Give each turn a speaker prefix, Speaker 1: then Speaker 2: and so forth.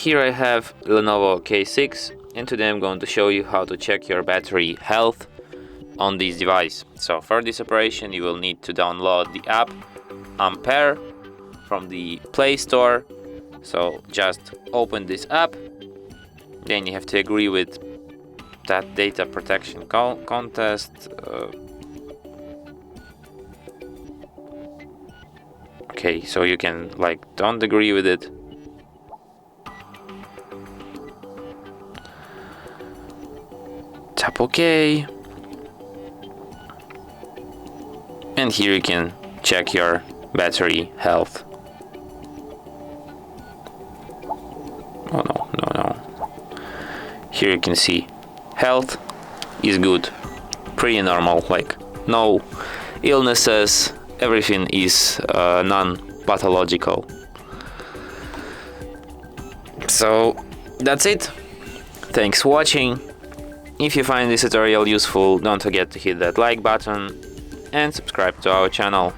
Speaker 1: Here I have LENOVO K6, and today I'm going to show you how to check your battery health on this device. So for this operation you will need to download the app Ampere from the Play Store. So just open this app, then you have to agree with that data protection contest. Okay, so you can don't agree with it. Tap OK, and here you can check your battery health. Oh no. Here you can see health is good, pretty normal, no illnesses, everything is non-pathological. So that's it. Thanks for watching. If you find this tutorial useful, don't forget to hit that like button and subscribe to our channel.